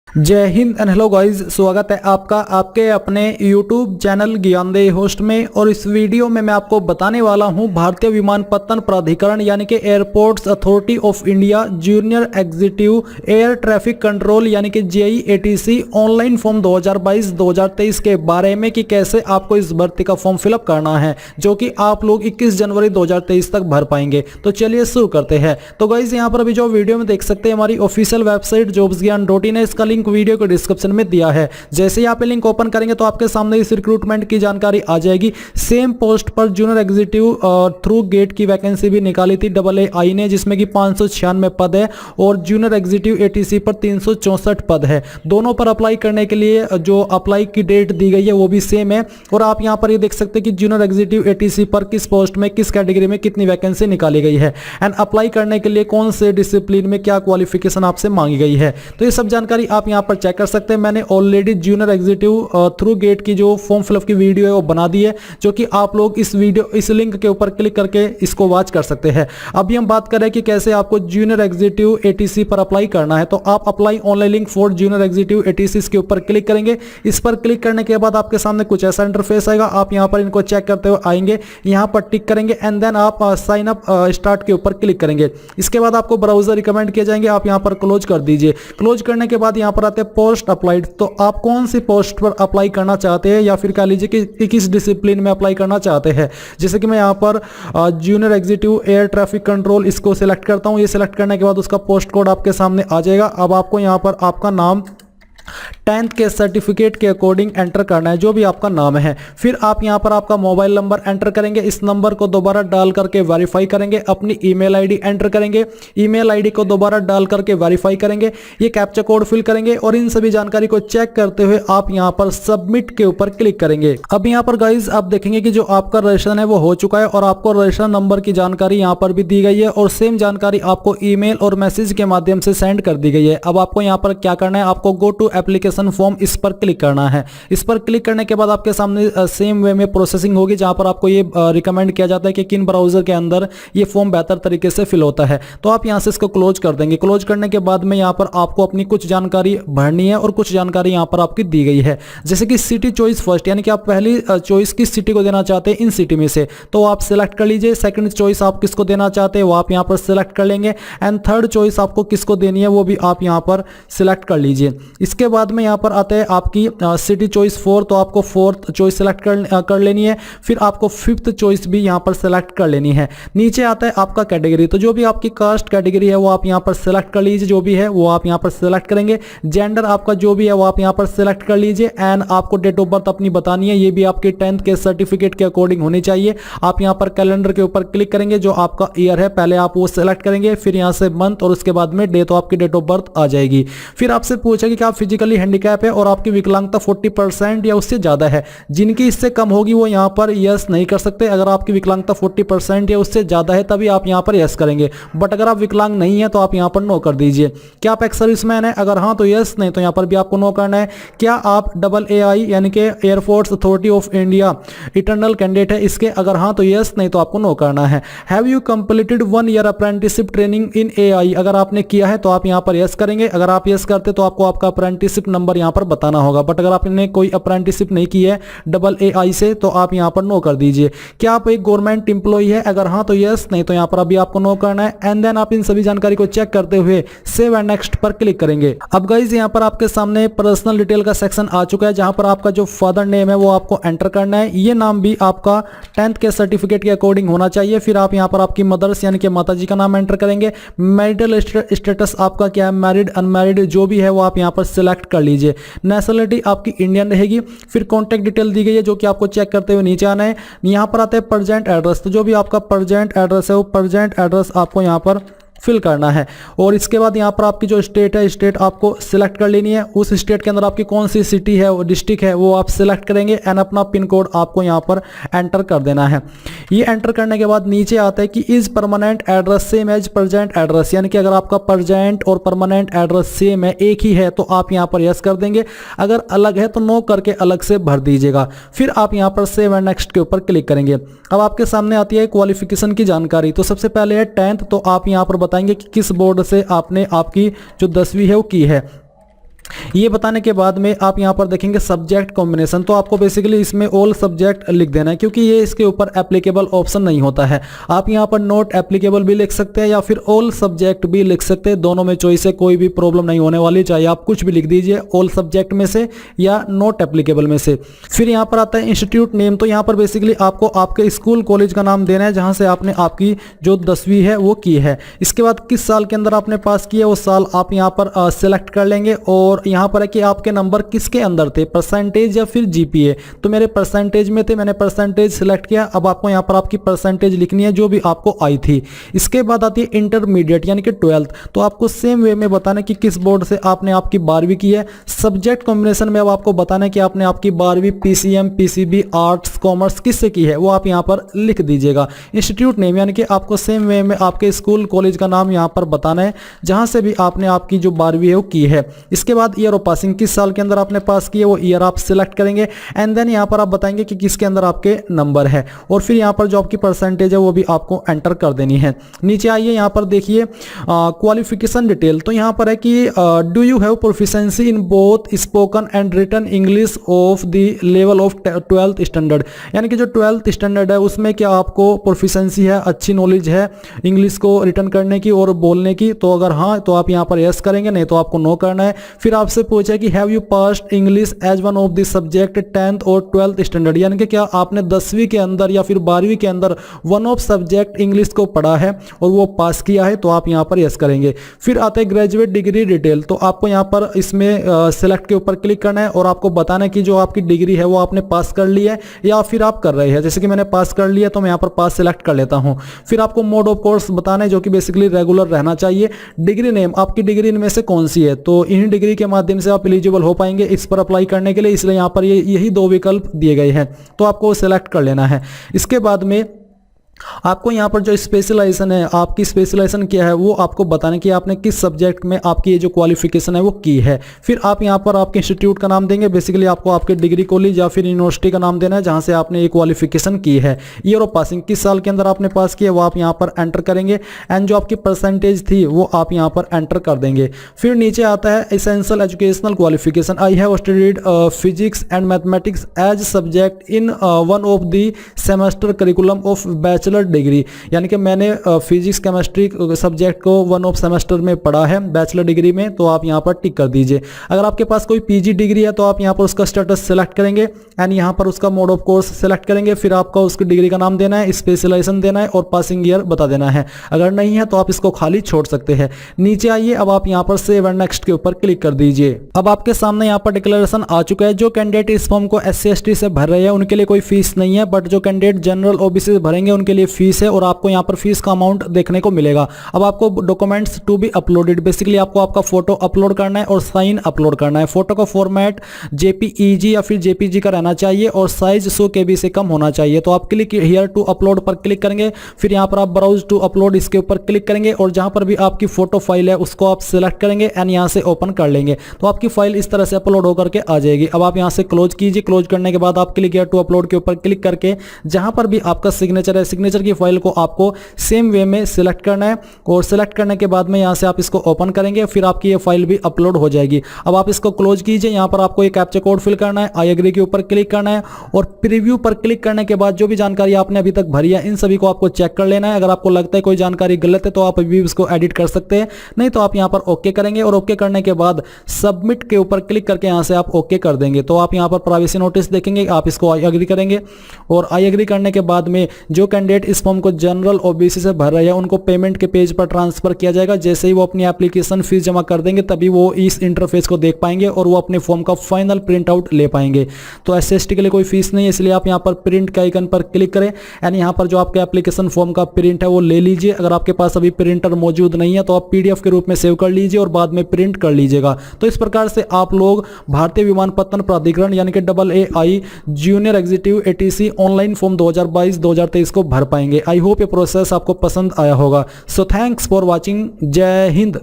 जय Hind and hello guys, स्वागत है आपका आपके अपने YouTube चैनल ज्ञानदेही होस्ट में। और इस वीडियो में मैं आपको बताने वाला हूं भारतीय विमानपत्तन प्राधिकरण यानी कि airports authority of India junior executive air traffic control यानी कि JEATC ऑनलाइन फॉर्म 2022-2023 के बारे में कि कैसे आपको इस भर्ती का फॉर्म फिलअप करना है, जो कि आप लोग 21 जनवरी 2023 तक भर पाएंगे। तो चलिए शुरू करते हैं। तो गाइस यहाँ पर अभी जो वीडियो में देख सकते हैं हमारी ऑफिशियल वेबसाइट jobsgyan.in है, इसका लिंक वीडियो को डिस्क्रिप्शन में दिया है। जैसे ही आप लिंक ओपन करेंगे तो आपके सामने इस रिक्रूटमेंट की जानकारी आ जाएगी। सेम पोस्ट पर जूनियर एग्जीक्यूटिव थ्रू गेट की वैकेंसी भी निकाली थी AAI ने, जिसमें कि 596 पद है और जूनियर एग्जीक्यूटिव ATC पर 364 पद है। दोनों पर अप्लाई करने के लिए जो अप्लाई की डेट दी गई है वो भी सेम है। और आप यहां पर ये देख सकते हैं कि जूनियर एग्जीक्यूटिव ATC पर किस पोस्ट में किस कैटेगरी में कितनी वैकेंसी निकाली गई है एंड अप्लाई करने के लिए कौन से डिसिप्लिन में क्या क्वालिफिकेशन आपसे मांगी गई है। तो ये सब जानकारी आप यहाँ पर चेक कर सकते हैं। मैंने already junior executive through gate की जो फॉर्म फिलअप की वीडियो है वो बना दी है, जो कि आप लोग इस लिंक के ऊपर क्लिक करके इसको वॉच कर सकते हैं। अभी हम बात करें कि कैसे आपको जूनियर एग्जीक्यूटिव ATC पर अप्लाई करना है। तो आप apply online link for junior executive ATC के ऊपर क्लिक करेंगे। इस पर क्लिक करने के बाद आपके सामने कुछ ऐसा इंटरफेस आएगा। आप यहाँ पर इनको चेक करते हुए आएंगे, यहाँ पर टिक करेंगे एंड देन आप साइन अप स्टार्ट के ऊपर क्लिक करेंगे। इसके बाद आपको ब्राउजर रिकमेंड किए जाएंगे, आप यहाँ पर क्लोज कर दीजिए। क्लोज करने के बाद यहाँ पर आते हैं पोस्ट अप्लाइड। तो आप कौन सी पोस्ट पर अप्लाई करना चाहते हैं या फिर कह लीजिए कि किस डिसिप्लिन में अप्लाई करना चाहते हैं। जैसे कि मैं यहाँ पर junior executive air traffic control इसको सिलेक्ट करता हूँ। ये सिलेक्ट करने के बाद उसका पोस्ट कोड आपके सामने आ जाएगा। अब आपको यहाँ पर आपका नाम 10th के सर्टिफिकेट के अकॉर्डिंग एंटर करना है, जो भी आपका नाम है। फिर आप यहां पर आपका मोबाइल नंबर एंटर करेंगे। इस नंबर को दोबारा डाल करके वेरीफाई करेंगे। अपनी ईमेल आईडी एंटर करेंगे, ईमेल आईडी को दोबारा डाल करके वेरीफाई करेंगे। ये कैप्चा कोड फिल करेंगे और इन सभी जानकारी को चेक करते हुए आप यहां पर सबमिट के ऊपर क्लिक करेंगे। अब यहां पर गाइज आप देखेंगे कि जो आपका रजिस्ट्रेशन है वो हो चुका है और आपको रजिस्ट्रेशन नंबर की जानकारी यहां पर भी दी गई है और सेम जानकारी आपको ईमेल और मैसेज के माध्यम से सेंड कर दी गई है। अब आपको यहां पर क्या करना है, आपको गो टू एप्लीकेशन फॉर्म इस पर क्लिक करना है। इस पर क्लिक करने के बाद आपके सामने सेम वे में प्रोसेसिंग होगी, जहां पर आपको ये रिकमेंड किया जाता है कि किन ब्राउजर के अंदर ये फॉर्म बेहतर तरीके से फिल होता है। तो आप यहां से इसको क्लोज कर देंगे। क्लोज करने के बाद में यहां पर आपको अपनी कुछ जानकारी भरनी है और कुछ जानकारी यहां पर आपकी दी गई है। जैसे कि सिटी चॉइस फर्स्ट, यानी कि आप पहली चॉइस किस सिटी को देना चाहते हैं इन सिटी में से, तो आप सिलेक्ट कर लीजिए। सेकंड चॉइस आप किसको देना चाहते हैं वो आप यहां पर सिलेक्ट कर लेंगे एंड थर्ड चॉइस आपको किसको देनी है वो भी आप यहां पर सिलेक्ट कर लीजिए। इसके बाद में यहां पर आते हैं आपकी सिटी चॉइस 4, तो आपको फोर्थ चॉइस सिलेक्ट कर लेनी है। फिर आपको फिफ्थ चॉइस भी यहां पर सिलेक्ट कर लेनी है। नीचे आता है आपका कैटेगरी, तो जो भी आपकी कास्ट कैटेगरी है वो आप यहां पर सिलेक्ट कर लीजिए, जो भी है वो आप यहां पर सिलेक्ट करेंगे। जेंडर आपका जो भी है वो आप यहां पर सिलेक्ट कर लीजिए एंड आपको डेट ऑफ बर्थ अपनी बतानी है, ये भी आपके 10th के सर्टिफिकेट के अकॉर्डिंग होनी चाहिए। आप यहां पर कैलेंडर के ऊपर क्लिक करेंगे, जो आपका ईयर है पहले आप वो सिलेक्ट करेंगे, फिर यहां से मंथ और उसके बाद में डे, तो आपकी डेट ऑफ बर्थ आ जाएगी। फिर आपसे पूछेगा कि आप फिजिकली हैंडीकैप है और आपकी विकलांगता 40% या उससे ज्यादा है। जिनकी इससे कम होगी वो यहां पर यस नहीं कर सकते। अगर आपकी विकलांगता 40% या उससे ज्यादा है तभी आप यहां पर यस करेंगे, बट अगर आप विकलांग नहीं है तो आप यहां पर नो कर दीजिए। क्या आप एक्स सर्विसमैन है, अगर हाँ तो यस, नहीं तो यहां पर भी आपको नो करना है। क्या आप AAI यानी कि air force authority of India eternal candidate है इसके, अगर हाँ तो यस, नहीं तो आपको नो करना है। Have you completed 1 year apprenticeship training in AI, अगर आपने किया है तो आप यहां पर यस करेंगे। अगर आप यस करते तो आपको आपका अप्रेंटिसशिप नंबर यहां पर बताना होगा, बट अगर आपने कोई अप्रेंटिसशिप नहीं की है AAI से तो आप यहां पर नो कर दीजिए। क्या आप एक गवर्नमेंट एम्प्लॉई है, अगर हाँ तो यस, नहीं तो यहां पर अभी आपको नो करना है एंड देन आप इन सभी जानकारी को चेक करते हुए सेव एंड नेक्स्ट पर क्लिक करेंगे। अब गाइस यहां पर आपके सामने पर्सनल डिटेल का सेक्शन आ चुका है, जहां पर आपका जो फादर नेम है वो आपको एंटर करना है। ये नाम भी आपका 10th के सर्टिफिकेट के अकॉर्डिंग होना चाहिए। फिर आप यहां पर आपकी मदर्स यानी कि माता जी का नाम एंटर करेंगे। मैरिटल स्टेटस आपका क्या है, मैरिड अनमैरिड जो भी है वो आप यहां पर सिलेक्ट कर लीजिए। नेशनलिटी आपकी इंडियन रहेगी। फिर कॉन्टैक्ट डिटेल दी गई है जो कि आपको चेक करते हुए नीचे आना है। यहां पर आते हैं प्रेजेंट एड्रेस, तो जो भी आपका प्रेजेंट एड्रेस है वो प्रेजेंट एड्रेस आपको यहां पर फिल करना है। और इसके बाद यहाँ पर आपकी जो स्टेट है, स्टेट आपको सिलेक्ट कर लेनी है। उस स्टेट के अंदर आपकी कौन सी सिटी है, वो डिस्ट्रिक्ट है, वो आप सिलेक्ट करेंगे एंड अपना पिन कोड आपको यहाँ पर एंटर कर देना है। ये एंटर करने के बाद नीचे आता है कि is permanent address same as present address, यानी कि अगर आपका प्रेजेंट और परमानेंट एड्रेस सेम है, एक ही है, तो आप यहाँ पर यस कर देंगे। अगर अलग है तो नो करके अलग से भर दीजिएगा। फिर आप यहाँ पर सेव एंड नेक्स्ट के ऊपर क्लिक करेंगे। अब आपके सामने आती है क्वालिफिकेशन की जानकारी। तो सबसे पहले है 10th, तो आप यहाँ पर बताएंगे कि किस बोर्ड से आपने आपकी जो 10वीं है वो की है। ये बताने के बाद में आप यहाँ पर देखेंगे सब्जेक्ट कॉम्बिनेशन, तो आपको बेसिकली इसमें ऑल सब्जेक्ट लिख देना है क्योंकि ये इसके ऊपर एप्लीकेबल ऑप्शन नहीं होता है। आप यहाँ पर नॉट एप्लीकेबल भी लिख सकते हैं या फिर ऑल सब्जेक्ट भी लिख सकते हैं, दोनों में चॉइस है, कोई भी प्रॉब्लम नहीं होने वाली, चाहे आप कुछ भी लिख दीजिए ऑल सब्जेक्ट में से या नॉट एप्लीकेबल में से। फिर यहाँ पर आता है इंस्टीट्यूट नेम, तो यहाँ पर बेसिकली आपको आपके स्कूल कॉलेज का नाम देना है जहाँ से आपने आपकी जो 10वीं है वो की है। इसके बाद किस साल के अंदर आपने पास किया वो साल आप यहाँ पर सिलेक्ट कर लेंगे। और यहाँ पर है कि आपके नंबर किसके अंदर थे, परसेंटेज या फिर जीपीए, तो मेरे परसेंटेज में थे, मैंने परसेंटेज सिलेक्ट किया। अब आपको यहाँ पर आपकी परसेंटेज लिखनी है जो भी आपको आई थी। इसके बाद आती है इंटरमीडिएट यानी कि 12th, तो आपको सेम वे में बताना कि किस बोर्ड से आपने आपकी 12वीं की है। सब्जेक्ट कॉम्बिनेशन में अब आपको बताना है कि आपने आपकी 12वीं पीसीएम, पीसीबी, आर्ट्स, कॉमर्स किससे की है वो आप यहाँ पर लिख दीजिएगा। इंस्टीट्यूट नेम यानी कि आपको सेम वे में आपके स्कूल कॉलेज का नाम यहाँ पर बताना है जहाँ से भी आपने आपकी जो 12वीं है वो की है। इसके बाद ईयर ऑफ पासिंग, किस साल के अंदर आपने पास किया वो ईयर आप सिलेक्ट करेंगे। एंड देन यहाँ पर आप बताएंगे कि किसके अंदर आपके नंबर है और फिर यहाँ पर जो आपकी परसेंटेज है वो भी आपको एंटर कर देनी है। नीचे आइए, यहाँ पर देखिए क्वालिफिकेशन डिटेल, तो यहाँ पर है कि do you have proficiency in both spoken and written English of the level of 12th standard, यानी कि जो 12th स्टैंडर्ड है उसमें क्या आपको प्रोफिशिएंसी है, अच्छी नॉलेज है इंग्लिश को रिटन करने की और बोलने की, तो अगर हाँ तो आप यहाँ पर यस करेंगे, नहीं तो आपको नो करना है। फिर आपसे पूछा कि have you passed English as one of the subject 10th और 12th स्टैंडर्ड, यानी कि क्या आपने 10वीं के अंदर या फिर 12वीं के अंदर वन ऑफ सब्जेक्ट इंग्लिश को पढ़ा है और वो पास किया है, तो आप यहाँ पर यस करेंगे। फिर आता है ग्रेजुएट डिग्री डिटेल, तो आपको यहाँ पर इसमें सिलेक्ट के ऊपर क्लिक करना है और आपको बताना है कि जो आपकी डिग्री है वो आपने पास कर ली है या फिर आप कर रहे हैं। जैसे कि मैंने पास कर लिया तो मैं यहाँ पर पास सिलेक्ट कर लेता हूँ। फिर आपको मोड ऑफ कोर्स बताना है जो कि बेसिकली रेगुलर रहना चाहिए। डिग्री नेम, आपकी डिग्री इनमें से कौन सी है, तो इन्हीं डिग्री के माध्यम से आप एलिजिबल हो पाएंगे इस पर अप्लाई करने के लिए, इसलिए यहाँ पर यही दो विकल्प दिए गए हैं, तो आपको सिलेक्ट कर लेना है। इसके बाद में आपको यहाँ पर जो स्पेशलाइजेशन है, आपकी स्पेशलाइजेशन क्या है वो आपको बताने की आपने किस सब्जेक्ट में आपकी ये जो क्वालिफिकेशन है वो की है। फिर आप यहाँ पर आपके इंस्टीट्यूट का नाम देंगे, बेसिकली आपको आपके डिग्री कॉलेज या फिर यूनिवर्सिटी का नाम देना है जहाँ से आपने ये क्वालिफिकेशन की है। ईयर ऑफ पासिंग, किस साल के अंदर आपने पास किया वो आप यहाँ पर एंटर करेंगे एंड जो आपकी परसेंटेज थी वो आप यहाँ पर एंटर कर देंगे। फिर नीचे आता है essential educational qualification, I have studied physics and mathematics as subject in one of the semester curriculum of bachelor degree, यानी कि मैंने फिजिक्स केमिस्ट्री सब्जेक्ट को वन ऑफ सेमेस्टर में पढ़ा है बैचलर डिग्री में, तो आप यहाँ पर टिक कर दीजिए। अगर आपके पास कोई पीजी डिग्री है तो आप यहाँ पर उसका स्टेटस सेलेक्ट करेंगे एंड यहाँ पर उसका मोड ऑफ कोर्स सेलेक्ट करेंगे। फिर आपको उसकी डिग्री का नाम देना है, स्पेशलाइजेशन देना है और पासिंग ईयर बता देना है। अगर नहीं है तो आप इसको खाली छोड़ सकते हैं। नीचे आइए, अब आप यहाँ पर सेव एंड नेक्स्ट के ऊपर क्लिक कर दीजिए। अब आपके सामने यहाँ पर डिक्लेरेशन आ चुका है। जो कैंडिडेट इस फॉर्म को SC/ST से भर रहे हैं उनके लिए कोई फीस नहीं है, बट जो कैंडिडेट जनरल OBC से भरेंगे उनके लिए फीस है और आपको यहाँ पर फीस का अमाउंट देखने को मिलेगा। अब आपको documents to be uploaded, basically आपको आपका फोटो अपलोड करना है और साइन अपलोड करना है। फोटो का फॉर्मेट JPEG या फिर JPG का रहना चाहिए और साइज 100 KB से कम होना चाहिए। तो आप क्लिक हियर टू अपलोड पर क्लिक करेंगे, फिर यहाँ पर आप ब्राउज टू अपलोड इसके ऊपर क्लिक करेंगे और जहाँ पर भी आपकी फोटो फाइल है उसको आप सिलेक्ट करेंगे एंड यहाँ से ओपन कर लेंगे, तो आपकी फाइल इस तरह से अपलोड होकर के आ जाएगी। अब आप यहाँ से क्लोज कीजिए। क्लोज करने के बाद आप क्लिक हियर टू अपलोड के ऊपर क्लिक करके जहाँ पर भी आपका सिग्नेचर है, सिग्नेचर की फाइल को आपको सेम वे में सिलेक्ट करना है और सिलेक्ट करने के बाद में यहाँ से आप इसको ओपन करेंगे, फिर आपकी ये फाइल भी अपलोड हो जाएगी। अब आप इसको क्लोज कीजिए। यहाँ पर आपको एक कैप्चा कोड फिल करना है, आई एग्री के ऊपर क्लिक करना है और प्रीव्यू पर क्लिक करने के बाद जो भी जानकारी आपने अभी तक भरी है इन सभी को आपको चेक कर लेना है। अगर आपको लगता है कोई जानकारी गलत है तो आप अभी उसको एडिट कर सकते हैं, नहीं तो आप यहाँ पर ओके करेंगे और ओके करने के बाद सबमिट के ऊपर क्लिक करके यहाँ से आप ओके कर देंगे। तो आप यहाँ पर प्राइवेसी नोटिस देखेंगे, आप इसको आई एग्री करेंगे और आई एग्री करने के बाद में जो कैंडिडेट इस फॉर्म को जनरल OBC से भर रहे हैं उनको पेमेंट के पेज पर ट्रांसफर किया जाएगा। जैसे ही वो अपनी एप्लीकेशन फीस जमा कर देंगे तभी वो इस इंटरफेस को देख पाएंगे और वो अपने फॉर्म का फाइनल प्रिंट आउट ले पाएंगे। तो SC/ST के लिए कोई फीस नहीं है, इसलिए आप यहाँ पर प्रिंट के आइकन पर क्लिक करें एंड यहाँ पर जो आपके एप्लीकेशन फॉर्म का प्रिंट है वो ले लीजिए। अगर आपके पास अभी प्रिंटर मौजूद नहीं है तो आप PDF के रूप में सेव कर लीजिए और बाद में प्रिंट कर लीजिएगा। तो इस प्रकार से आप लोग भारतीय विमानपत्तन प्राधिकरण यानी कि AAI junior executive ATC online form 2022-2023 को भर पाएंगे। आई होप ये प्रोसेस आपको पसंद आया होगा। So thanks for watching. जय हिंद।